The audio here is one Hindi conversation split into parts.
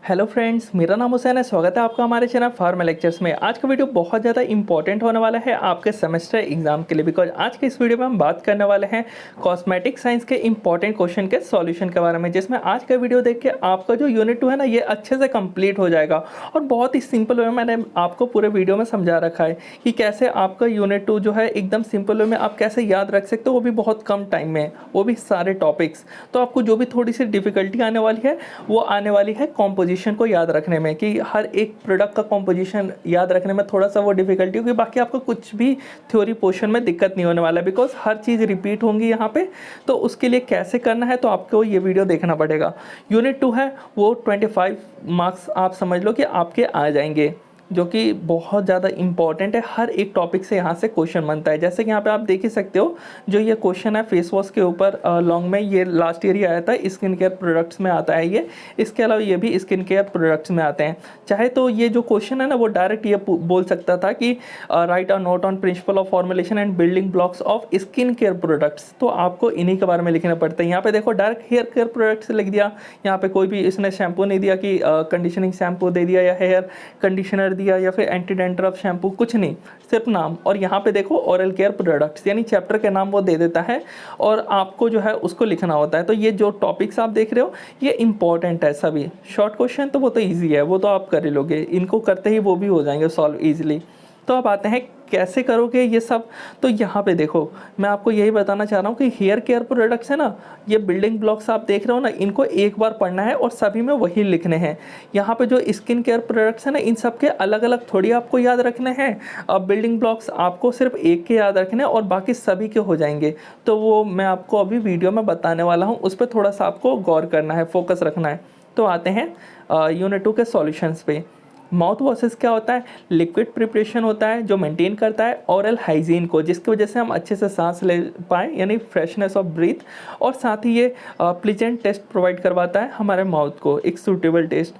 हेलो फ्रेंड्स, मेरा नाम हुसैन है। स्वागत है आपका हमारे चैनल फार्मा लेक्चर्स में। आज का वीडियो बहुत ज़्यादा इंपॉर्टेंट होने वाला है आपके सेमेस्टर एग्जाम के लिए, बिकॉज आज के इस वीडियो में हम बात करने वाले हैं कॉस्मेटिक साइंस के इंपॉर्टेंट क्वेश्चन के सॉल्यूशन के बारे में, जिसमें आज का वीडियो देख के आपका जो यूनिट 2 है ना, ये अच्छे से कंप्लीट हो जाएगा। और बहुत ही सिंपल वे में मैंने आपको पूरे वीडियो में समझा रखा है कि कैसे आपका यूनिट 2 जो है एकदम सिंपल वे में आप कैसे याद रख सकते हो, वो भी बहुत कम टाइम में, वो भी सारे टॉपिक्स। तो आपको जो भी थोड़ी सी डिफिकल्टी आने वाली है वो आने वाली है कॉम्पोजिशन को याद रखने में, कि हर एक प्रोडक्ट का कॉम्पोजिशन याद रखने में थोड़ा सा वो डिफिकल्टी होगी। बाकी आपको कुछ भी थ्योरी पोर्शन में दिक्कत नहीं होने वाला है, बिकॉज हर चीज़ रिपीट होंगी यहाँ पे। तो उसके लिए कैसे करना है तो आपको ये वीडियो देखना पड़ेगा। यूनिट 2 है वो 25 मार्क्स आप समझ लो कि आपके आ जाएंगे, जो कि बहुत ज़्यादा इंपॉर्टेंट है। हर एक टॉपिक से यहाँ से क्वेश्चन बनता है। जैसे कि यहाँ पे आप देख ही सकते हो, जो ये क्वेश्चन है फेस वॉश के ऊपर लॉन्ग में, ये लास्ट ईयर ही आया था, स्किन केयर प्रोडक्ट्स में आता है ये। इसके अलावा ये भी स्किन केयर प्रोडक्ट्स में आते हैं। चाहे तो ये जो क्वेश्चन है ना, वो डायरेक्ट ये बोल सकता था कि right a note on principle of formulation and building blocks of skin care products. तो आपको इन्हीं के बारे में लिखना पड़ता है। यहाँ पे देखो डायरेक्ट हेयर केयर प्रोडक्ट्स लिख दिया। यहाँ पे कोई भी इसने शैम्पू नहीं दिया कि कंडीशनिंग शैम्पू दे दिया या हेयर कंडीशनर दिया या फिर एंटी डैंड्रफ शैम्पू, कुछ नहीं, सिर्फ नाम। और यहाँ पे देखो ओरल केयर प्रोडक्ट्स, यानी चैप्टर के नाम वो दे देता है और आपको जो है उसको लिखना होता है। तो ये जो टॉपिक्स आप देख रहे हो ये इंपॉर्टेंट है सभी। शॉर्ट क्वेश्चन तो वो तो ईजी है, वो तो आप कर ही लोगे, इनको करते ही वो भी हो जाएंगे सॉल्व ईजिली। तो अब आते हैं कैसे करोगे ये सब। तो यहाँ पे देखो, मैं आपको यही बताना चाह रहा हूँ कि हेयर केयर प्रोडक्ट्स है ना, ये बिल्डिंग ब्लॉक्स आप देख रहे हो ना, इनको एक बार पढ़ना है और सभी में वही लिखने हैं। यहाँ पे जो स्किन केयर प्रोडक्ट्स है ना, इन सब के अलग अलग थोड़ी आपको याद रखने हैं। अब बिल्डिंग ब्लॉक्स आपको सिर्फ एक के याद रखने हैं और बाकी सभी के हो जाएंगे। तो वो मैं आपको अभी वीडियो में बताने वाला हूँ, उस पर थोड़ा सा आपको गौर करना है, फोकस रखना है। तो आते हैं यूनिट 2 के सॉल्यूशंस पे। माउथ वॉशेस क्या होता है? लिक्विड प्रिपरेशन होता है जो मेंटेन करता है ओरल हाइजीन को, जिसकी वजह से हम अच्छे से सांस ले पाएँ, यानी फ्रेशनेस ऑफ ब्रीथ। और साथ ही ये प्लीजेंट टेस्ट प्रोवाइड करवाता है हमारे माउथ को, एक सूटेबल टेस्ट।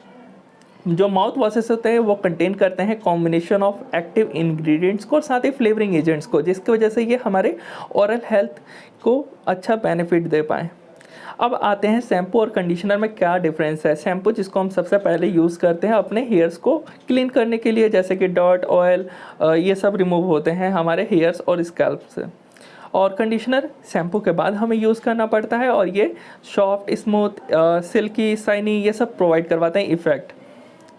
जो माउथ वॉशेस होते हैं वो कंटेन करते हैं कॉम्बिनेशन ऑफ एक्टिव इंग्रेडिएंट्स को और साथ ही फ्लेवरिंग एजेंट्स को, जिसकी वजह से ये हमारे ओरल हेल्थ को अच्छा बेनिफिट दे पाएँ। अब आते हैं शैम्पू और कंडीशनर में क्या डिफरेंस है। शैम्पू जिसको हम सबसे पहले यूज़ करते हैं अपने हेयर्स को क्लीन करने के लिए, जैसे कि डर्ट, ऑयल, ये सब रिमूव होते हैं हमारे हेयर्स और स्कैल्प से। और कंडीशनर शैम्पू के बाद हमें यूज़ करना पड़ता है और ये सॉफ्ट, स्मूथ, सिल्की, शाइनी, ये सब प्रोवाइड करवाते हैं इफ़ेक्ट।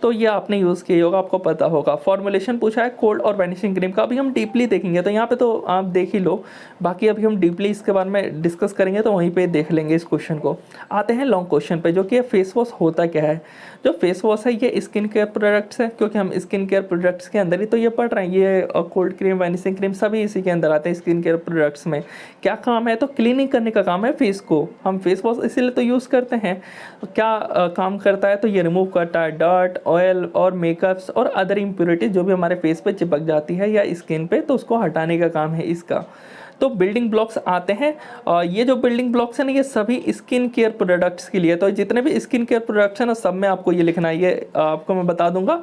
तो ये आपने यूज़ किया होगा, आपको पता होगा। फॉर्मुलेशन पूछा है कोल्ड और वैनिशिंग क्रीम का, अभी हम डीपली देखेंगे, तो यहाँ पे तो आप देख ही लो। बाकी अभी हम डीपली इसके बारे में डिस्कस करेंगे, तो वहीं पे देख लेंगे इस क्वेश्चन को। आते हैं लॉन्ग क्वेश्चन पे, जो कि फेस वॉश होता क्या है। जो फेस वॉश है ये स्किन केयर प्रोडक्ट्स है, क्योंकि हम स्किन केयर प्रोडक्ट्स के अंदर ही तो ये पढ़ रहे हैं। ये कोल्ड क्रीम, वैनिशिंग क्रीम सभी इसी के अंदर आते हैं। स्किन केयर प्रोडक्ट्स में क्या काम है? तो क्लीनिंग करने का काम है फेस को। हम फेस वॉश इसीलिए तो यूज़ करते हैं। क्या काम करता है? तो ये रिमूव करता है डर्ट, ऑयल और मेकअप्स और अदर इम्प्योरिटीज जो भी हमारे फेस पे चिपक जाती है या स्किन पे, तो उसको हटाने का काम है इसका। तो बिल्डिंग ब्लॉक्स आते हैं, ये जो बिल्डिंग ब्लॉक्स हैं ना, ये सभी स्किन केयर प्रोडक्ट्स के लिए। तो जितने भी स्किन केयर प्रोडक्ट्स हैं ना, सब में आपको ये लिखना है। ये आपको मैं बता दूंगा।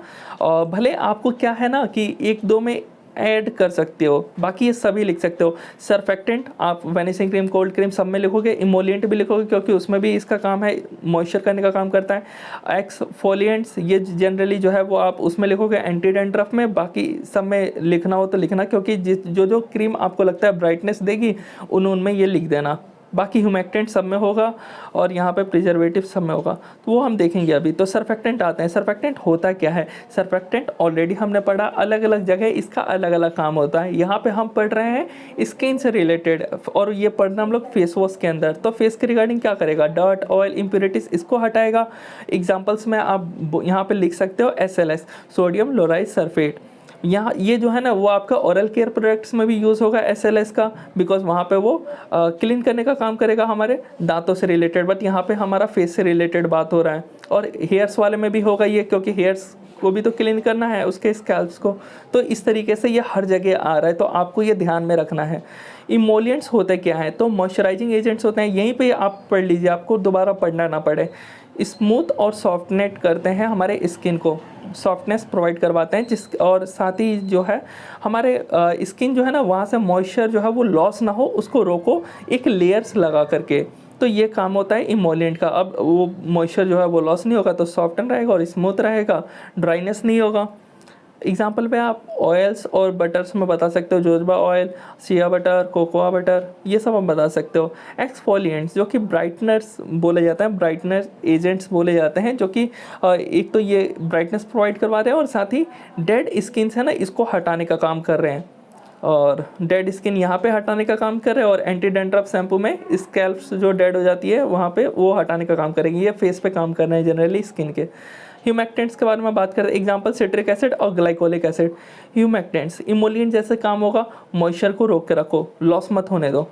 भले आपको क्या है ना कि एक दो में ऐड कर सकते हो, बाकी ये सभी लिख सकते हो। सरफेक्टेंट आप वैनिशिंग क्रीम, कोल्ड क्रीम सब में लिखोगे। इमोलिएंट भी लिखोगे, क्योंकि उसमें भी इसका काम है, मॉइस्चर करने का काम करता है। एक्सफोलिएंट्स ये जनरली जो है वो आप उसमें लिखोगे, एंटी डैंड्रफ में। बाकी सब में लिखना हो तो लिखना, क्योंकि जो जो क्रीम आपको लगता है ब्राइटनेस देगी उनमें ये लिख देना। बाकी ह्यूमेक्टेंट सब में होगा और यहाँ पे प्रिजर्वेटिव सब में होगा, तो वो हम देखेंगे अभी। तो सरफेक्टेंट आते हैं। सरफेक्टेंट होता क्या है? सरफेक्टेंट ऑलरेडी हमने पढ़ा, अलग अलग जगह इसका अलग अलग काम होता है। यहाँ पे हम पढ़ रहे हैं स्किन से रिलेटेड, और ये पढ़ना हम लोग फेस वॉश के अंदर। तो फेस के रिगार्डिंग क्या करेगा? डर्ट, ऑयल, इम्प्योरिटीज, इसको हटाएगा। एग्जाम्पल्स में आप यहाँ पे लिख सकते हो SLS, सोडियम लोराइड सल्फेट। यहाँ ये जो है ना, वो आपका ओरल केयर प्रोडक्ट्स में भी यूज़ होगा SLS का, बिकॉज वहाँ पे वो क्लीन करने का काम करेगा हमारे दांतों से रिलेटेड। बट यहाँ पे हमारा फेस से रिलेटेड बात हो रहा है। और हेयर्स वाले में भी होगा ये, क्योंकि हेयर्स को भी तो क्लीन करना है, उसके स्कैल्प्स को। तो इस तरीके से ये हर जगह आ रहा है, तो आपको ये ध्यान में रखना है। इमोलिएंट्स होते क्या हैं? तो मॉइस्चराइजिंग एजेंट्स होते हैं। यहीं पे आप पढ़ लीजिए, आपको दोबारा पढ़ना ना पड़े। स्मूथ और सॉफ्टनेट करते हैं हमारे स्किन को, सॉफ्टनेस प्रोवाइड करवाते हैं, जिस और साथ ही जो है हमारे स्किन जो है ना, वहाँ से मॉइस्चर जो है वो लॉस ना हो, उसको रोको एक लेयर्स लगा करके। तो ये काम होता है इमोलिएंट का। अब वो मॉइस्चर जो है वो लॉस नहीं होगा, तो सॉफ्टन रहेगा और स्मूथ रहेगा, ड्राइनेस नहीं होगा। एग्जाम्पल पे आप ऑयल्स और बटर्स में बता सकते हो, jojoba oil, shea butter, cocoa butter, ये सब आप बता सकते हो। एक्सफोलिएंट्स जो कि ब्राइटनर्स बोले जाते हैं, ब्राइटनर एजेंट्स बोले जाते हैं, जो कि एक तो ये ब्राइटनेस प्रोवाइड करवा रहे हैं और साथ ही डेड स्किन है ना, इसको हटाने का काम कर रहे हैं। और डेड स्किन यहाँ पे हटाने का काम कर रहे हैं, और एंटी डेंड्रफ शैम्पू में स्कैल्प्स जो डेड हो जाती है वहाँ पे वो हटाने का काम करेंगे। ये फेस पे काम कर रहे हैं जनरली स्किन के। ह्यूमेक्टेंट्स के बारे में बात करें, एग्जांपल सिट्रिक एसिड और ग्लाइकोलिक एसिड। ह्यूमेक्टेंट्स इमोलिएंट जैसे काम होगा, मॉइस्चर को रोक के रखो, लॉस मत होने दो।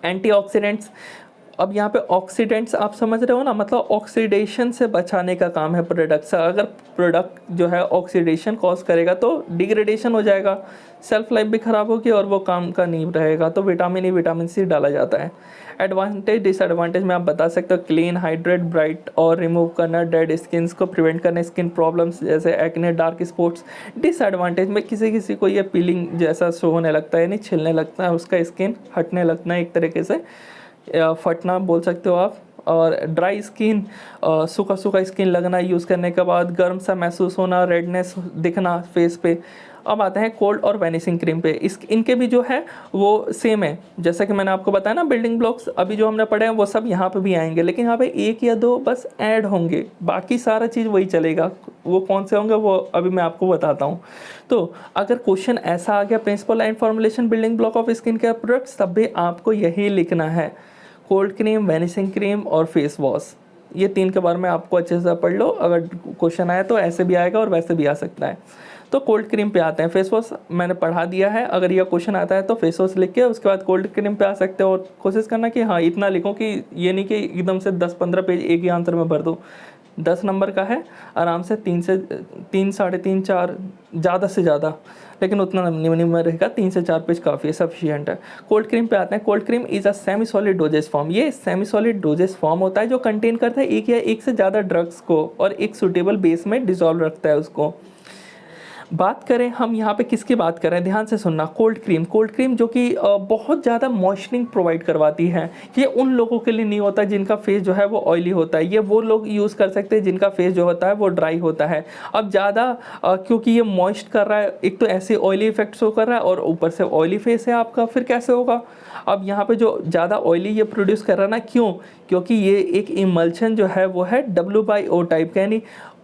एंटीऑक्सीडेंट्स, अब यहाँ पे ऑक्सीडेंट्स आप समझ रहे हो ना, मतलब ऑक्सीडेशन से बचाने का काम है प्रोडक्ट से। अगर प्रोडक्ट जो है ऑक्सीडेशन कॉज करेगा तो डिग्रेडेशन हो जाएगा, सेल्फ लाइफ भी ख़राब होगी और वो काम का नहीं रहेगा। तो विटामिन ई, विटामिन सी डाला जाता है। एडवांटेज डिसएडवांटेज में आप बता सकते हो, क्लीन, हाइड्रेट, ब्राइट और रिमूव करना डेड स्किन को, प्रिवेंट करना स्किन प्रॉब्लम्स जैसे एक्ने, डार्क स्पॉट्स। डिसएडवांटेज में किसी किसी को ये पीलिंग जैसा शो होने लगता है, यानी छिलने लगता है, उसका स्किन हटने लगता है एक तरीके से, फटना बोल सकते हो आप। और ड्राई स्किन, सूखा सूखा स्किन लगना यूज़ करने के बाद, गर्म सा महसूस होना, रेडनेस दिखना फेस पे। अब आते हैं कोल्ड और वैनिशिंग क्रीम पे। इनके भी जो है वो सेम है, जैसा कि मैंने आपको बताया ना, बिल्डिंग ब्लॉक्स अभी जो हमने पढ़े हैं वो सब यहाँ पे भी आएंगे, लेकिन यहाँ पे एक या दो बस ऐड होंगे, बाकी सारा चीज़ वही चलेगा। वो कौन से होंगे वो अभी मैं आपको बताता हूँ। तो अगर क्वेश्चन ऐसा आ गया, principle and formulation building block of skin care products, तब भी आपको यही लिखना है, कोल्ड क्रीम, वैनिशिंग क्रीम और फेस वॉश। ये तीन के बारे में आपको अच्छे से पढ़ लो, अगर क्वेश्चन आया तो ऐसे भी आएगा और वैसे भी आ सकता है। तो कोल्ड क्रीम पे आते हैं, फेस वॉश मैंने पढ़ा दिया है, अगर यह क्वेश्चन आता है तो फेस वॉश लिख के उसके बाद कोल्ड क्रीम पे आ सकते हो। और कोशिश करना कि हाँ इतना लिखो कि ये नहीं कि एकदम से 10-15 पेज एक ही आंसर में भर दो। 10 नंबर का है, आराम से 3 से 3, 3.5, 4 ज़्यादा से ज़्यादा, लेकिन उतना मिनिमम रहेगा, 3 से 4 पेज काफ़ी है, सफिशिएंट है। कोल्ड क्रीम पे आते हैं। Cold cream is a semi solid doses form. ये सेमी सॉलिड डोजेस फॉर्म होता है जो कंटेन करता है एक या एक से ज़्यादा ड्रग्स को और एक सूटेबल बेस में डिजॉल्व रखता है उसको। बात करें हम यहाँ पे किसकी बात कर रहे हैं, ध्यान से सुनना। कोल्ड क्रीम, कोल्ड क्रीम जो कि बहुत ज़्यादा मॉइस्चरिंग प्रोवाइड करवाती है। ये उन लोगों के लिए नहीं होता जिनका फेस जो है वो ऑयली होता है, ये वो लोग यूज़ कर सकते हैं जिनका फेस जो होता है वो ड्राई होता है। अब ज़्यादा क्योंकि ये मॉइस्ट कर रहा है, एक तो ऐसे ऑयली इफेक्ट शो कर रहा है और ऊपर से ऑयली फेस है आपका, फिर कैसे होगा। अब यहाँ पे जो ज़्यादा ऑयली ये प्रोड्यूस कर रहा है ना, क्यों, क्योंकि ये एक इमल्शन जो है वो है W/O टाइप का, यानी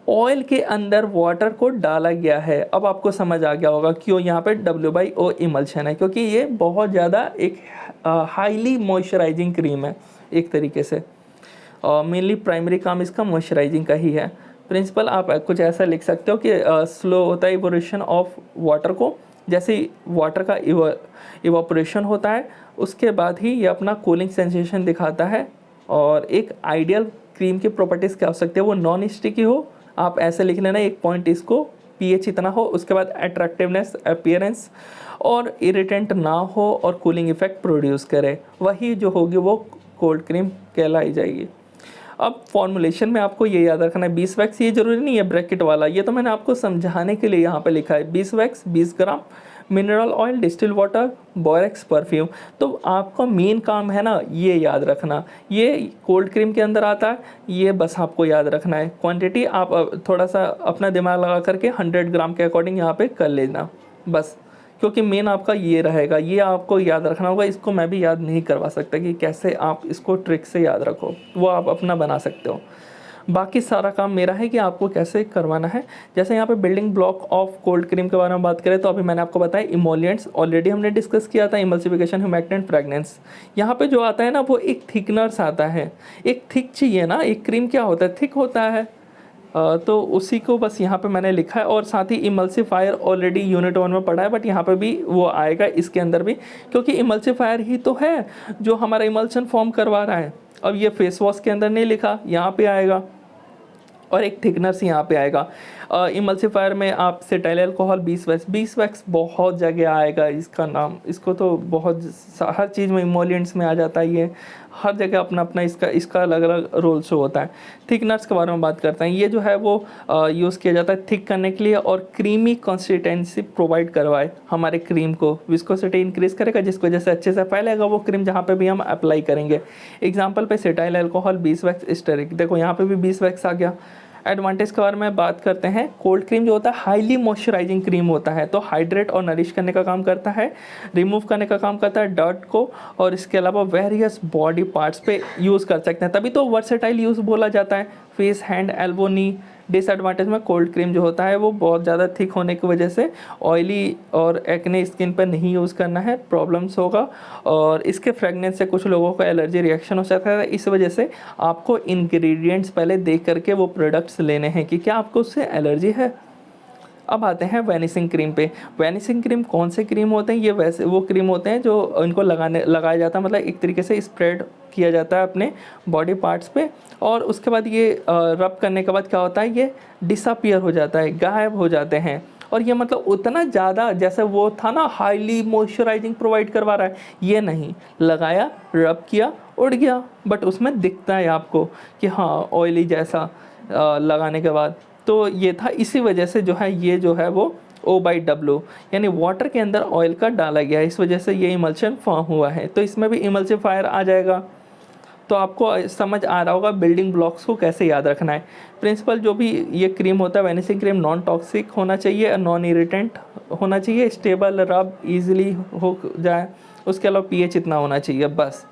ऑयल के अंदर वाटर को डाला गया है। अब आपको समझ आ गया होगा क्यों यहाँ पे W/O इमल्शन है, क्योंकि ये बहुत ज़्यादा एक हाईली मॉइस्चराइजिंग क्रीम है एक तरीके से। मेनली प्राइमरी काम इसका मॉइस्चराइजिंग का ही है। प्रिंसिपल आप कुछ ऐसा लिख सकते हो कि स्लो होता है इवोपोरेशन ऑफ वाटर को, जैसे वाटर का इवोपोरेशन होता है उसके बाद ही ये अपना कूलिंग सेंसेशन दिखाता है। और एक आइडियल क्रीम की प्रॉपर्टीज़ क्या हो सकती है, वो नॉन स्टिकी हो, आप ऐसे लिख लेना एक पॉइंट इसको, pH इतना हो, उसके बाद अट्रैक्टिवनेस, अपीयरेंस और इरिटेंट ना हो और कूलिंग इफेक्ट प्रोड्यूस करे, वही जो होगी वो कोल्ड क्रीम कहलाई जाएगी। अब फॉर्मुलेशन में आपको ये याद रखना है, 20 वैक्स, ये जरूरी नहीं है ब्रैकेट वाला, ये तो मैंने आपको समझाने के लिए यहाँ पे लिखा है। 20 wax 20 gram, mineral oil, distil water, borax perfume. तो आपका मेन काम है ना ये याद रखना, ये कोल्ड क्रीम के अंदर आता है, ये बस आपको याद रखना है। क्वांटिटी आप थोड़ा सा अपना दिमाग लगा करके 100 ग्राम के अकॉर्डिंग यहाँ पे कर लेना बस, क्योंकि मेन आपका ये रहेगा, ये आपको याद रखना होगा। इसको मैं भी याद नहीं करवा सकता कि कैसे आप इसको ट्रिक से याद रखो, वो आप अपना बना सकते हो। बाकी सारा काम मेरा है कि आपको कैसे करवाना है। जैसे यहाँ पे building block of cold cream के बारे में बात करें तो अभी मैंने आपको बताया इमोलिएंट्स ऑलरेडी हमने डिस्कस किया था, इमल्सिफिकेशन, ह्यूमेक्टेंट, फ्रेगनेंस। यहाँ पे जो आता है ना वो एक थिकनर्स आता है, एक थिक चाहिए ना, एक क्रीम क्या होता है, थिक होता है। तो उसी को बस यहाँ पे मैंने लिखा है। और साथ ही इमल्सिफायर ऑलरेडी यूनिट 1 में पढ़ा है, बट यहाँ पे भी वो आएगा इसके अंदर भी, क्योंकि इमल्सिफायर ही तो है जो हमारा इमल्शन फॉर्म करवा रहा है। अब ये फेस वॉश के अंदर नहीं लिखा, यहाँ पे आएगा। और एक थिकनेस यहाँ पे आएगा। इमल्सिफायर में आप सेटाइल अल्कोहल 20 वैक्स बहुत जगह आएगा इसका नाम, इसको तो बहुत हर चीज़ में इमोलिएंट्स में आ जाता है, ये हर जगह अपना अपना इसका अलग अलग रोल शो होता है। थिकनेस के बारे में बात करते हैं, ये जो है वो यूज़ किया जाता है थिक करने के लिए और क्रीमी कंसिस्टेंसी प्रोवाइड करवाए हमारे क्रीम को, विस्कोसिटी इंक्रीज करेगा जिसकी वजह से अच्छे से फैलेगा वो क्रीम जहाँ पे भी हम अप्लाई करेंगे। एग्जांपल पे सेटाइल अल्कोहल 20 वैक्स स्टेरिक, देखो यहाँ पे भी 20 वैक्स आ गया। एडवांटेज के बारे में बात करते हैं, कोल्ड क्रीम जो होता है हाईली मॉइस्चराइजिंग क्रीम होता है, तो हाइड्रेट और नरिश करने का काम करता है, रिमूव करने का काम करता है डर्ट को, और इसके अलावा वेरियस बॉडी पार्ट्स पे यूज़ कर सकते हैं, तभी तो वर्सेटाइल यूज़ बोला जाता है। फेस, हैंड, एल्बो, नी। डिसएडवांटेज में कोल्ड क्रीम जो होता है वो बहुत ज़्यादा थिक होने की वजह से ऑयली और एक्ने स्किन पर नहीं यूज़ करना है, प्रॉब्लम्स होगा, और इसके फ्रेगनेंस से कुछ लोगों को एलर्जी रिएक्शन हो सकता है। इस वजह से आपको इंग्रेडिएंट्स पहले देख करके वो प्रोडक्ट्स लेने हैं कि क्या आपको उससे एलर्जी है। अब आते हैं वैनिशिंग क्रीम पे। वैनिशिंग क्रीम कौन से क्रीम होते हैं, ये वैसे वो क्रीम होते हैं जो इनको लगाया जाता है, मतलब एक तरीके से स्प्रेड किया जाता है अपने बॉडी पार्ट्स पे, और उसके बाद ये रब करने के बाद क्या होता है, ये डिसअपीयर हो जाता है, गायब हो जाते हैं। और ये मतलब उतना ज़्यादा जैसे वो था ना हाईली मॉइस्चराइजिंग प्रोवाइड करवा रहा है, ये नहीं, लगाया, रब किया, उड़ गया, बट उसमें दिखता है आपको कि हाँ ऑयली जैसा लगाने के बाद। तो ये था, इसी वजह से जो है ये जो है वो O/W यानी वाटर के अंदर ऑयल का डाला गया है, इस वजह से ये इमल्शन फॉर्म हुआ है। तो इसमें भी इमल्सिफायर आ जाएगा। तो आपको समझ आ रहा होगा बिल्डिंग ब्लॉक्स को कैसे याद रखना है। प्रिंसिपल जो भी ये क्रीम होता है वैनिशिंग क्रीम नॉन टॉक्सिक होना चाहिए, नॉन इरिटेंट होना चाहिए, स्टेबल, रब इजीली हो जाए, उसके अलावा पीएच इतना होना चाहिए बस।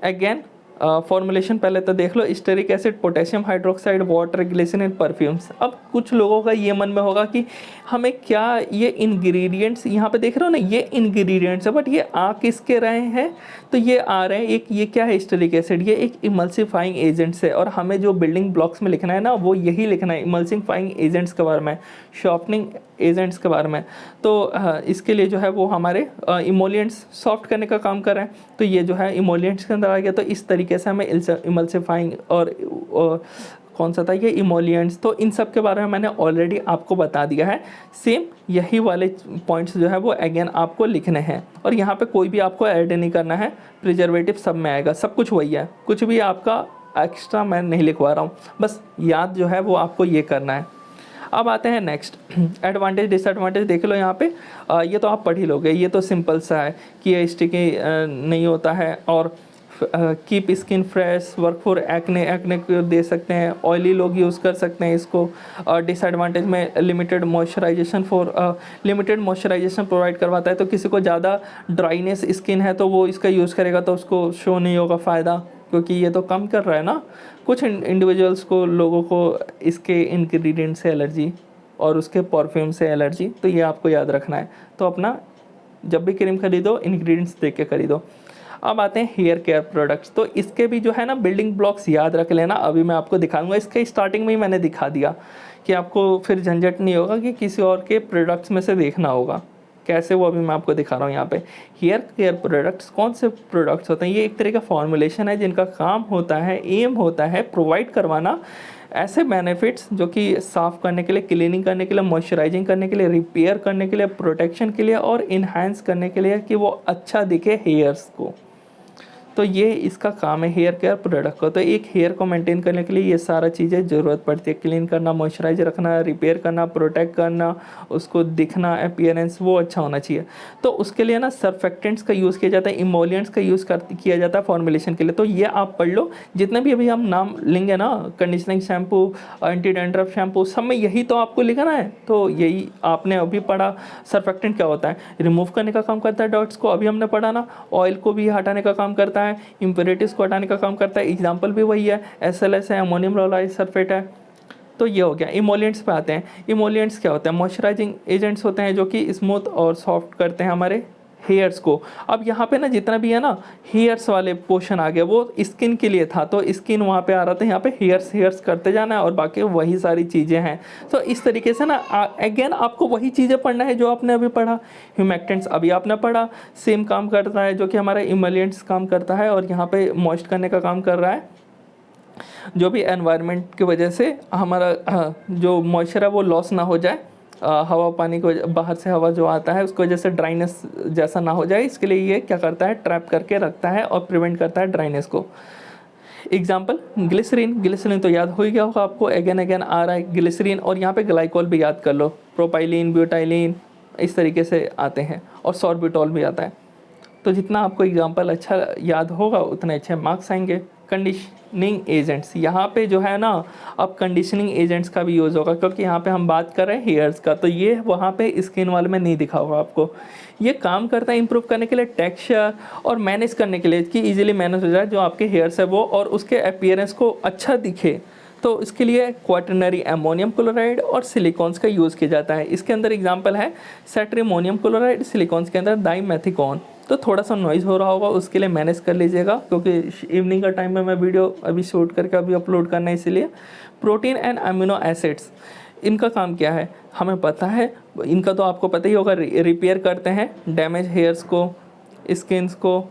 अगेन फॉर्मुलेशन पहले तो देख लो, stearic acid, potassium hydroxide, water, glycerine, perfumes. अब कुछ लोगों का ये मन में होगा कि हमें क्या ये इंग्रेडिएंट्स यहाँ पे देख रहे हो ना, ये इंग्रेडिएंट्स है, बट ये आ किसके रहे हैं, तो ये आ रहे हैं एक, ये क्या है स्टेरिक एसिड, ये एक इमल्सिफाइंग एजेंट्स है, और हमें जो बिल्डिंग ब्लॉक्स में लिखना है ना वो यही लिखना है, इमल्सिफाइंग एजेंट्स के बारे में, शॉर्पनिंग एजेंट्स के बारे में। तो इसके लिए जो है वो हमारे इमोलिएंट्स सॉफ्ट करने का काम कर रहे हैं, तो ये जो है इमोलिएंट्स के अंदर आ गया। तो इस तरीके से हमें इमल्सिफाइंग और कौन सा था ये इमोलिएंट्स, तो इन सब के बारे में मैंने ऑलरेडी आपको बता दिया है। सेम यही वाले पॉइंट्स जो है वो अगेन आपको लिखने हैं, और यहाँ पे कोई भी आपको ऐड नहीं करना है, प्रिजर्वेटिव सब में आएगा, सब कुछ वही है, कुछ भी आपका एक्स्ट्रा मैं नहीं लिखवा रहा हूँ, बस याद जो है वो आपको ये करना है। अब आते हैं नेक्स्ट, एडवांटेज डिसएडवांटेज देख लो यहाँ पे। ये तो आप पढ़ ही लोगे, ये तो सिंपल सा है कि ये स्टिकी नहीं होता है, और keep skin fresh, work for acne को दे सकते हैं, ऑयली लोग यूज़ कर सकते हैं इसको। डिसएडवांटेज में लिमिटेड मॉइस्चराइजेशन प्रोवाइड करवाता है, तो किसी को ज़्यादा ड्राइनेस स्किन है तो वो इसका यूज़ करेगा तो उसको शो नहीं होगा फ़ायदा, क्योंकि ये तो कम कर रहा है ना। कुछ इंडिविजुअल्स को, लोगों को इसके इंग्रेडिएंट से एलर्जी और उसके परफ्यूम से एलर्जी, तो ये आपको याद रखना है। तो अपना जब भी क्रीम खरीदो इंग्रेडिएंट्स देख के खरीदो। अब आते हैं हेयर केयर प्रोडक्ट्स, तो इसके भी जो है ना बिल्डिंग ब्लॉक्स याद रख लेना, अभी मैं आपको दिखाऊंगा, इसके स्टार्टिंग में ही मैंने दिखा दिया कि आपको फिर झंझट नहीं होगा कि किसी और के प्रोडक्ट्स में से देखना होगा कैसे, वो अभी मैं आपको दिखा रहा हूँ यहाँ पे। हेयर केयर प्रोडक्ट्स कौन से प्रोडक्ट्स होते हैं, ये एक तरह का फॉर्मुलेशन है जिनका काम होता है, एम होता है प्रोवाइड करवाना ऐसे बेनिफिट्स जो कि साफ़ करने के लिए, क्लीनिंग करने के लिए, मॉइस्चराइजिंग करने के लिए, रिपेयर करने के लिए, प्रोटेक्शन के लिए और इन्हांस करने के लिए कि वो अच्छा दिखे हेयर्स को। तो ये इसका काम है हेयर केयर प्रोडक्ट का। तो एक हेयर को मेंटेन करने के लिए ये सारा चीज़ें ज़रूरत पड़ती है, क्लीन करना, मॉइस्चराइज रखना, रिपेयर करना, प्रोटेक्ट करना, उसको दिखना, अपीयरेंस वो अच्छा होना चाहिए। तो उसके लिए ना सर्फेक्टेंट्स का यूज़ किया जाता है, इमोलिएंट्स का यूज़ किया जाता है फॉर्मुलेशन के लिए। तो ये आप पढ़ लो, जितने भी अभी हम नाम लेंगे ना, conditioning shampoo, anti dandruff shampoo, सब में यही तो आपको लिखना है। तो यही आपने अभी पढ़ा, सर्फेक्टेंट क्या होता है, रिमूव करने का काम करता है डॉट्स को, अभी हमने पढ़ा ना, ऑयल को भी हटाने का काम करता है, इम्प्योरिटीज को हटाने का काम करता है, एग्जाम्पल भी वही है, SLS है, अमोनियम लोलाइज सल्फेट है। तो ये हो गया। इमोलिएंट्स पे आते हैं। इमोलिएंट्स क्या होते हैं, मॉइस्चराइजिंग एजेंट्स होते हैं जो कि स्मूथ और सॉफ्ट करते हैं हमारे हेयर्स को। अब यहाँ पे ना जितना भी है ना हेयर्स वाले पोर्शन आ गया, वो स्किन के लिए था, तो स्किन वहाँ पे आ रहा था, यहाँ पे हेयर्स करते जाना है और बाकी वही सारी चीज़ें हैं। तो इस तरीके से ना अगेन आपको वही चीज़ें पढ़ना है जो आपने अभी पढ़ा। ह्यूमेक्टेंट्स अभी आपने पढ़ा, सेम काम करता है जो कि हमारा इमोलिएंट्स काम करता है, और यहाँ पे मॉइस्ट करने का काम कर रहा है जो भी एनवायरनमेंट की वजह से हमारा जो मॉइस्चर है वो लॉस ना हो जाए, हवा पानी को बाहर से हवा जो आता है उसकी वजह से ड्राइनेस जैसा ना हो जाए, इसके लिए ये क्या करता है, ट्रैप करके रखता है और प्रिवेंट करता है ड्राइनेस को। एग्जाम्पल ग्लिसरीन, ग्लिसरीन तो याद हो ही गया होगा आपको, अगेन अगेन आ रहा है ग्लिसरीन, और यहाँ पे ग्लाइकोल भी याद कर लो, प्रोपाइलिन, ब्यूटाइलिन, इस तरीके से आते हैं, और सॉर्बिटॉल भी आता है। तो जितना आपको एग्जाम्पल अच्छा याद होगा उतने अच्छे मार्क्स आएंगे। कंडीशनिंग एजेंट्स, यहाँ पे जो है ना अब कंडीशनिंग एजेंट्स का भी यूज़ होगा, क्योंकि यहाँ पे हम बात कर रहे हैं हेयर्स का, तो ये वहाँ पे स्किन वाले में नहीं दिखा होगा आपको। ये काम करता है इंप्रूव करने के लिए टेक्सचर और मैनेज करने के लिए कि इजीली मैनेज हो जाए जो आपके हेयर्स है वो, और उसके अपीयरेंस को अच्छा दिखे। तो इसके लिए क्वाटरनरी अमोनियम क्लोराइड और सिलिकॉन्स का यूज़ किया जाता है। इसके अंदर एग्जांपल है सेट्रिमोनियम क्लोराइड, सिलिकॉन्स के अंदर डाइमेथिकॉन। तो थोड़ा सा नॉइज़ हो रहा होगा, उसके लिए मैनेज कर लीजिएगा, क्योंकि इवनिंग का टाइम में मैं वीडियो अभी शूट करके अभी अपलोड करना है, इसीलिए। प्रोटीन एंड अमीनो एसिड्स, इनका काम क्या है हमें पता है, इनका तो आपको पता ही होगा, रिपेयर करते हैं डैमेज हेयर्स को, स्किन्स को,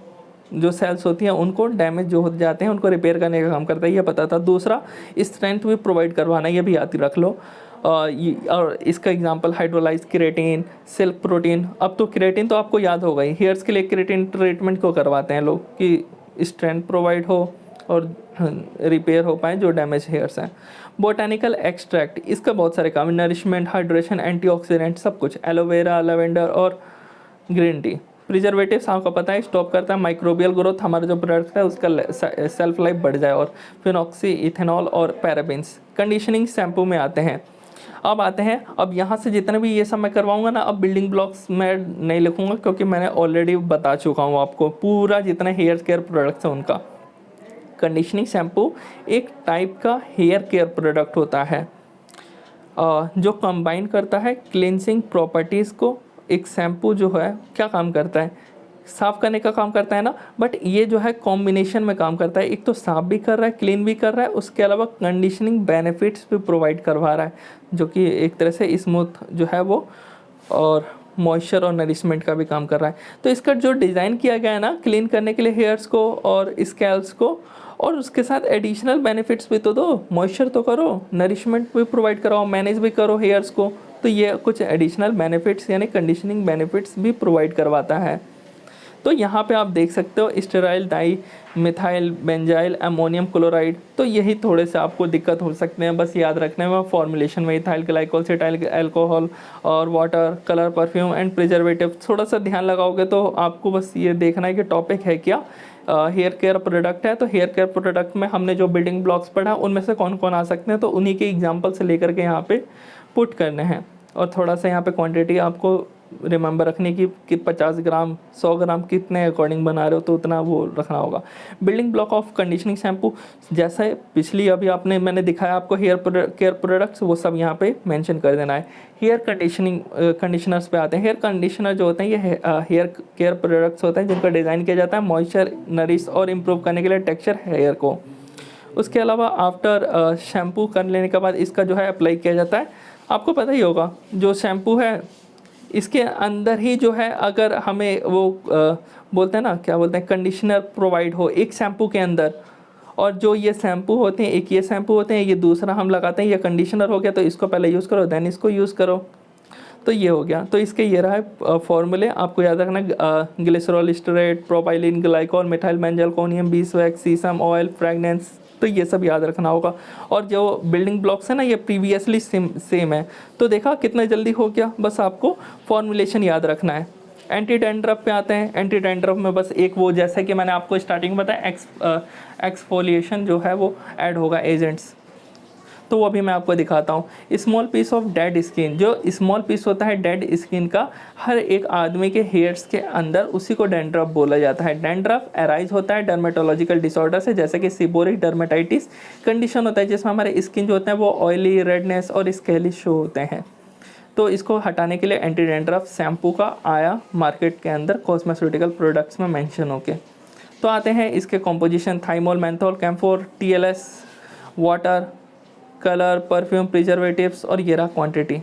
जो सेल्स होती हैं उनको डैमेज जो हो जाते हैं उनको रिपेयर करने का काम करता है, ये पता था। दूसरा स्ट्रेंथ भी प्रोवाइड करवाना, ये भी याद रख लो। और इसका example hydrolyse keratin, silk protein. अब तो केराटिन तो आपको याद होगा ही, हेयर्स के लिए केराटिन ट्रीटमेंट को करवाते हैं लोग कि स्ट्रेंथ प्रोवाइड हो और रिपेयर हो पाए जो डैमेज हेयर्स हैं। बोटानिकल एक्सट्रैक्ट, इसका बहुत सारे काम, नरिशमेंट, हाइड्रेशन, एंटीऑक्सीडेंट, सब कुछ। एलोवेरा, लेवेंडर और ग्रीन टी। प्रिजर्वेटिव्स आपको पता है स्टॉप करता है माइक्रोबियल ग्रोथ, हमारा जो प्रोडक्ट है उसका सेल्फ लाइफ बढ़ जाए। और फिनॉक्सी, इथेनॉल और पैराबेंस। कंडीशनिंग शैम्पू में आते हैं। अब आते हैं, अब यहाँ से जितने भी ये सब मैं करवाऊंगा ना, अब बिल्डिंग ब्लॉक्स मैं नहीं लिखूंगा, क्योंकि मैंने ऑलरेडी बता चुका हूँ आपको पूरा जितने हेयर केयर प्रोडक्ट्स हैं उनका। कंडीशनिंग शैम्पू एक टाइप का हेयर केयर प्रोडक्ट होता है जो कंबाइन करता है क्लींजिंग प्रॉपर्टीज़ को। एक शैम्पू जो है क्या काम करता है, साफ़ करने का काम करता है ना, बट ये जो है कॉम्बिनेशन में काम करता है, एक तो साफ़ भी कर रहा है, क्लीन भी कर रहा है, उसके अलावा कंडीशनिंग बेनिफिट्स भी प्रोवाइड करवा रहा है, जो कि एक तरह से स्मूथ जो है वो, और मॉइस्चर और नरिशमेंट का भी काम कर रहा है। तो इसका जो डिज़ाइन किया गया है ना, क्लीन करने के लिए हेयर्स को और स्कैल्प्स को, और उसके साथ एडिशनल बेनिफिट्स भी तो दो, मॉइस्चर तो करो, नरिशमेंट भी प्रोवाइड कराओ, मैनेज भी करो हेयर्स को, तो ये कुछ एडिशनल बेनिफिट्स यानी कंडीशनिंग बेनिफिट्स भी प्रोवाइड करवाता है। तो यहाँ पे आप देख सकते हो sterile di methyl benzyl ammonium chloride. तो यही थोड़े से आपको दिक्कत हो सकते हैं, बस याद रखने में फॉर्मुलेशन में इथाइल ग्लाइकोल, सेटाइल अल्कोहल और water, colour, perfume and preservative. थोड़ा सा ध्यान लगाओगे तो आपको बस ये देखना है कि टॉपिक है क्या, हेयर केयर प्रोडक्ट है। तो हेयर केयर प्रोडक्ट में हमने जो बिल्डिंग ब्लॉक्स पढ़ा उनमें से कौन कौन आ सकते हैं, तो उन्हीं के एग्जाम्पल से लेकर के यहाँ पे पुट करने हैं। और थोड़ा सा यहाँ पे क्वांटिटी आपको रिमेंबर रखने की कि 50 ग्राम 100 ग्राम कितने अकॉर्डिंग बना रहे हो, तो उतना वो रखना होगा। Building block of conditioning shampoo, जैसे पिछली अभी मैंने दिखाया आपको हेयर केयर प्रोडक्ट्स, वो सब यहाँ पे मेंशन कर देना है। हेयर कंडीशनर्स पे आते हैं। हेयर कंडीशनर जो होते हैं ये हेयर केयर प्रोडक्ट्स होते हैं जिनका डिज़ाइन किया जाता है मॉइस्चर, नरिश और इम्प्रूव करने के लिए टेक्सचर हेयर को। उसके अलावा आफ्टर शैम्पू कर लेने के बाद इसका जो है अप्लाई किया जाता है। आपको पता ही होगा जो शैम्पू है इसके अंदर ही जो है, अगर हमें वो बोलते हैं ना, क्या बोलते हैं, कंडीशनर प्रोवाइड हो एक शैम्पू के अंदर, और जो ये शैम्पू होते हैं, एक ये शैम्पू होते हैं, ये दूसरा हम लगाते हैं, ये कंडीशनर हो गया, तो इसको पहले यूज़ करो देन इसको यूज़ करो, तो ये हो गया। तो इसके ये रहा है फॉर्मूले, आपको याद रखना, glycerol stearate, propylene glycol, methyl benzoyl, beeswax, sesame oil, fragrance, तो ये सब याद रखना होगा। और जो बिल्डिंग ब्लॉक्स है ना ये प्रीवियसली सेम है, तो देखा कितना जल्दी हो गया, बस आपको फॉर्मुलेशन याद रखना है। एंटी डैंड्रफ पे आते हैं। एंटी डैंड्रफ में बस एक वो, जैसे कि मैंने आपको स्टार्टिंग में बताया, एक्सफोलिएशन जो है वो ऐड होगा एजेंट्स, तो वो अभी मैं आपको दिखाता हूँ। Small piece of dead skin, जो स्मॉल पीस होता है डेड स्किन का हर एक आदमी के हेयर्स के अंदर, उसी को डैंड्रफ बोला जाता है। डैंड्रफ अराइज होता है डर्मेटोलॉजिकल डिसऑर्डर से, जैसे कि सीबोरिक डर्मेटाइटिस कंडीशन होता है जिसमें हमारे स्किन जो होते हैं वो ऑयली, रेडनेस और स्केलिश शो होते हैं। तो इसको हटाने के लिए एंटी डैंड्रफ शैम्पू का आया मार्केट के अंदर कॉस्मेस्यूटिकल प्रोडक्ट्स में मेंशन होके। तो आते हैं इसके composition, thymol, menthol, camphor, TLS, water, colour, perfume, preservatives, और ये रहा क्वांटिटी।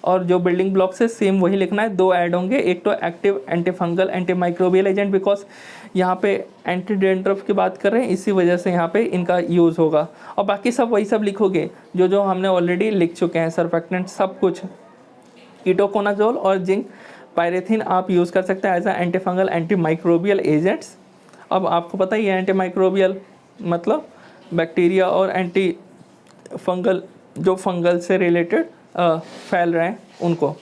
और जो बिल्डिंग ब्लॉक्स है सेम वही लिखना है, 2 ऐड होंगे, एक तो active anti fungal anti microbial agent, because यहाँ पे एंटी डेंड्रफ की बात कर रहे हैं, इसी वजह से यहाँ पे इनका यूज़ होगा। और बाकी सब वही सब लिखोगे जो जो हमने ऑलरेडी लिख चुके हैं, सर्फेक्टेंट सब कुछ। कीटोकोनाजोल और जिंक पायरेथिन आप यूज़ कर सकते हैं as a anti fungal anti microbial agents. अब आपको पता ही है एंटी माइक्रोबियल मतलब बैक्टीरिया और एंटी फंगल जो फंगल से रिलेटेड फैल रहे हैं उनको।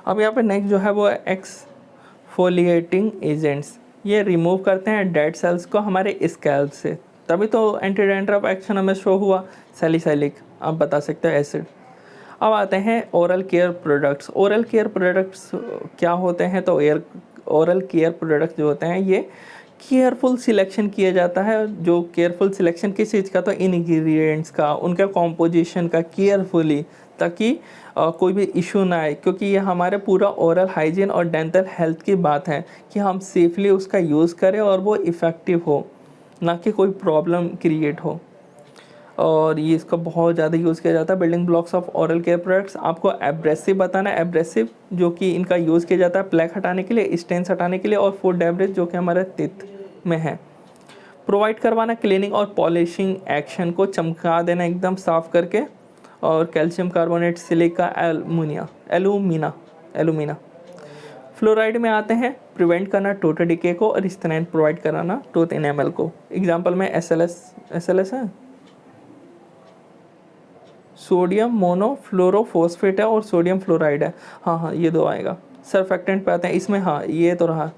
अब यहाँ पे नेक्स्ट जो है वो एक्सफोलिएटिंग एजेंट्स, ये रिमूव करते हैं डेड सेल्स को हमारे स्कैल्प से, तभी तो एंटी डैंड्रफ एक्शन हमें शो हुआ। सैलिसाइलिक आप बता सकते हो एसिड। अब आते हैं oral care products. Oral care products क्या होते हैं, तो ओरल केयर प्रोडक्ट्स जो होते हैं ये केयरफुल सिलेक्शन किया जाता है। जो केयरफुल सिलेक्शन किस चीज़ का, तो इंग्रेडिएंट्स का, उनका कॉम्पोजिशन का केयरफुली, ताकि कोई भी इशू ना आए, क्योंकि ये हमारे पूरा ओरल हाइजीन और डेंटल हेल्थ की बात है कि हम सेफली उसका यूज़ करें और वो इफ़ेक्टिव हो, ना कि कोई प्रॉब्लम क्रिएट हो। और ये इसका बहुत ज़्यादा यूज़ किया जाता है। Building blocks of oral care products, आपको एब्रेसिव बताना है। एब्रेसिव जो कि इनका यूज़ किया जाता है प्लेक हटाने के लिए, स्टेन्स हटाने के लिए, और फूड डेब्रिज जो कि हमारे टीथ में है। प्रोवाइड करवाना क्लीनिंग और पॉलिशिंग एक्शन को चमका देना एकदम साफ करके, और calcium carbonate, silica, alumina. Fluoride में आते हैं प्रिवेंट करना टूथ डिके को, और स्टेनाइन प्रोवाइड कराना टूथ इनेमल को। एग्जाम्पल में एसएलएस है, सोडियम मोनोफ्लोरोफॉस्फेट है, और सोडियम फ्लोराइड है। हाँ ये 2 आएगा। सर्फेक्टेंट पे आते हैं, इसमें हाँ ये तो रहा,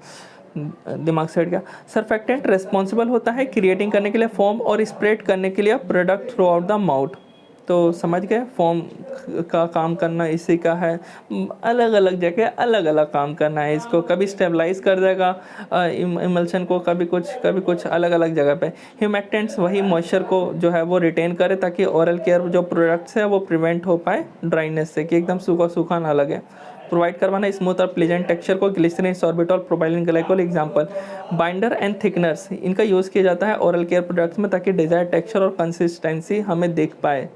दिमाग से हट गया। सर्फेक्टेंट रिस्पॉन्सिबल होता है क्रिएटिंग करने के लिए फोम और स्प्रेड करने के लिए product through out the mouth. तो समझ गए, फोम का काम करना इसी का है। अलग अलग जगह अलग अलग काम करना है इसको, कभी स्टेबलाइज कर देगा इमल्शन को, कभी कुछ अलग अलग जगह पे। ह्यूमेक्टेंट्स वही मॉइस्चर को जो है वो रिटेन करे, ताकि ओरल केयर जो प्रोडक्ट्स है वो प्रिवेंट हो पाए ड्राइनेस से, कि एकदम सूखा सूखा ना लगे। प्रोवाइड करवाना स्मूथ और प्लेजेंट टेक्सचर को, glycerin, sorbitol, propylene glycol. Example binder and thickeners, इनका यूज़ किया जाता है ओरल केयर प्रोडक्ट्स में, ताकि डिजायर्ड टेक्सचर और कंसिस्टेंसी हमें देख पाए।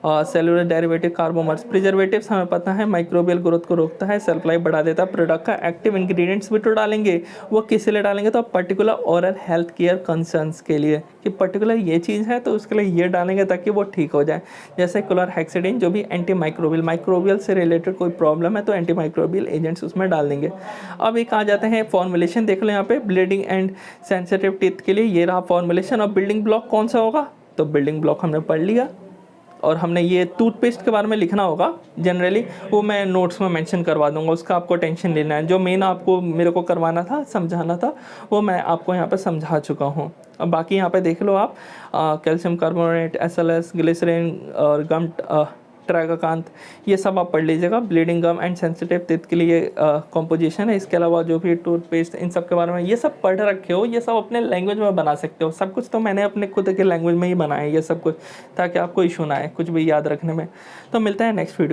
सेलुलर डेरिवेटिव कार्बोमर्स, प्रिजर्वेटिव्स हमें पता है माइक्रोबियल ग्रोथ को रोकता है, सेल्फ लाइफ बढ़ा देता है। प्रोडक्ट का एक्टिव इंग्रेडिएंट्स भी तो डालेंगे, वो किस लिए डालेंगे, तो particular oral health care concerns के लिए, कि पर्टिकुलर ये चीज़ है तो उसके लिए ये डालेंगे ताकि वो ठीक हो जाए। जैसे क्लोरहेक्सिडिन जो भी एंटी माइक्रोबियल से रिलेटेड कोई प्रॉब्लम है तो एंटी माइक्रोबियल एजेंट्स उसमें डाल देंगे। अब एक आ जाते हैं फॉर्मुलेशन, देख लो यहाँ पे ब्लीडिंग एंड सेंसिटिव टीथ के लिए ये रहा फॉर्मुलेशन। अब बिल्डिंग ब्लॉक कौन सा होगा, तो बिल्डिंग ब्लॉक हमने पढ़ लिया, और हमने ये टूथपेस्ट के बारे में लिखना होगा जनरली, वो मैं नोट्स में मेंशन करवा दूंगा, उसका आपको टेंशन लेना है। जो मेन आपको मेरे को करवाना था, समझाना था, वो मैं आपको यहाँ पे समझा चुका हूँ। अब बाकी यहाँ पे देख लो आप, कैल्शियम कार्बोनेट, एसएलएस, ग्लिसरीन और गम ट्रैगाकांत, ये सब आप पढ़ लीजिएगा। Bleeding gum and sensitive teeth के लिए कॉम्पोजिशन है। इसके अलावा जो भी टूथपेस्ट, इन सब के बारे में ये सब पढ़ रखे हो, ये सब अपने लैंग्वेज में बना सकते हो। सब कुछ तो मैंने अपने खुद के लैंग्वेज में ही बनाया है ये सब कुछ, ताकि आपको इशू ना आए कुछ भी याद रखने में। तो मिलता है नेक्स्ट वीडियो।